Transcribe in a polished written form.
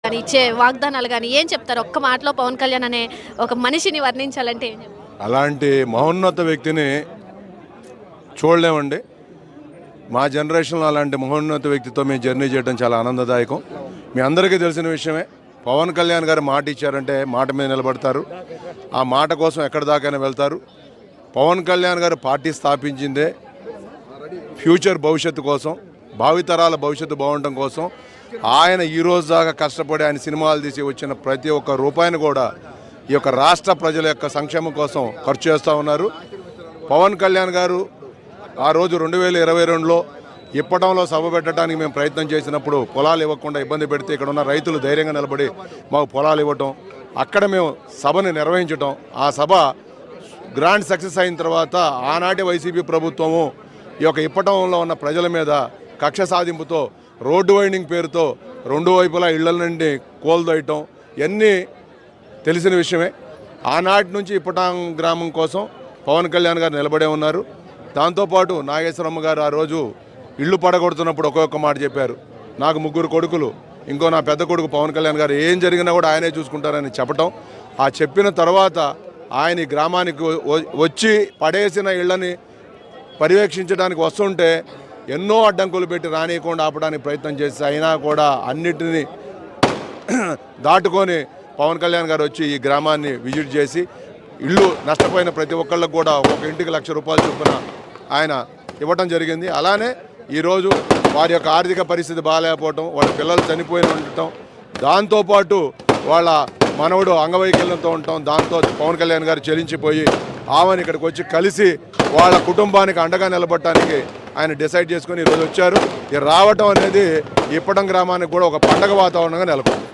కానీ ఇచ్చే వాగ్దానాలు కానీ ఏం చెప్తారు? ఒక్క మాటలో పవన్ కళ్యాణ్ అనే ఒక మనిషిని వర్ణించాలంటే ఏం చెప్తారు? అలాంటి మహోన్నత వ్యక్తిని చూడలేమండి. మా జనరేషన్లో అలాంటి మహోన్నత వ్యక్తితో మేము జర్నీ చేయడం చాలా ఆనందదాయకం. మీ అందరికీ తెలిసిన విషయమే. పవన్ కళ్యాణ్ గారు మాట ఇచ్చారంటే మాట మీద నిలబడతారు. ఆ మాట కోసం ఎక్కడి దాకైనా వెళ్తారు. పవన్ కళ్యాణ్ గారు పార్టీ స్థాపించిందే ఫ్యూచర్ భవిష్యత్తు కోసం, భావితరాల భవిష్యత్తు బాగుండటం కోసం. ఆయన ఈరోజు దాకా కష్టపడి ఆయన సినిమాలు తీసి వచ్చిన ప్రతి ఒక్క రూపాయిని కూడా ఈ యొక్క రాష్ట్ర ప్రజల యొక్క సంక్షేమం కోసం ఖర్చు చేస్తూ ఉన్నారు. పవన్ కళ్యాణ్ గారు ఆ రోజు 2022లో ఇప్పటంలో సభ పెట్టడానికి మేము ప్రయత్నం చేసినప్పుడు పొలాలు ఇవ్వకుండా ఇబ్బంది పెడితే ఇక్కడ ఉన్న రైతులు ధైర్యంగా నిలబడి మాకు పొలాలు ఇవ్వటం, అక్కడ మేము సభని నిర్వహించటం, ఆ సభ గ్రాండ్ సక్సెస్ అయిన తర్వాత ఆనాటి వైసీపీ ప్రభుత్వము ఈ యొక్క ఇప్పటంలో ఉన్న ప్రజల మీద కక్ష సాధింపుతో రోడ్డు వైండింగ్ పేరుతో రెండు వైపులా ఇళ్ల నుండి కోల్దొయ్యటం ఇవన్నీ తెలిసిన విషయమే. ఆనాటి నుంచి ఇప్పటాం గ్రామం కోసం పవన్ కళ్యాణ్ గారు నిలబడే ఉన్నారు. దాంతోపాటు నాగేశ్వరమ్మ గారు ఆ రోజు ఇళ్ళు పడగొడుతున్నప్పుడు ఒక్కొక్క మాట చెప్పారు. నాకు 3 కొడుకులు, ఇంకో నా పెద్ద కొడుకు పవన్ కళ్యాణ్ గారు ఏం జరిగినా కూడా ఆయనే చూసుకుంటారని చెప్పటం. ఆ చెప్పిన తర్వాత ఆయన ఈ గ్రామానికి వచ్చి పడేసిన ఇళ్ళని పర్యవేక్షించడానికి వస్తుంటే ఎన్నో అడ్డంకులు పెట్టి రానియకుండా ఆపడానికి ప్రయత్నం చేసి అయినా కూడా అన్నిటినీ దాటుకొని పవన్ కళ్యాణ్ గారు వచ్చి ఈ గ్రామాన్ని విజిట్ చేసి ఇల్లు నష్టపోయిన ప్రతి ఒక్కళ్ళకు కూడా ఒక ఇంటికి ₹1,00,000 చొప్పున ఆయన ఇవ్వటం జరిగింది. అలానే ఈరోజు వారి యొక్క ఆర్థిక పరిస్థితి బాగాలేకపోవటం, వాళ్ళ పిల్లలు చనిపోయి ఉండటం, దాంతోపాటు వాళ్ళ మనవడు అంగవైకల్యంతో ఉండటం, దాంతో పవన్ కళ్యాణ్ గారు చెలించిపోయి ఆమెను ఇక్కడికి వచ్చి కలిసి వాళ్ళ కుటుంబానికి అండగా నిలబడటానికి ఆయన డిసైడ్ చేసుకొని ఈరోజు వచ్చారు. రావటం అనేది ఇప్పటం గ్రామానికి కూడా ఒక పండగ వాతావరణంగా నెలకొంది.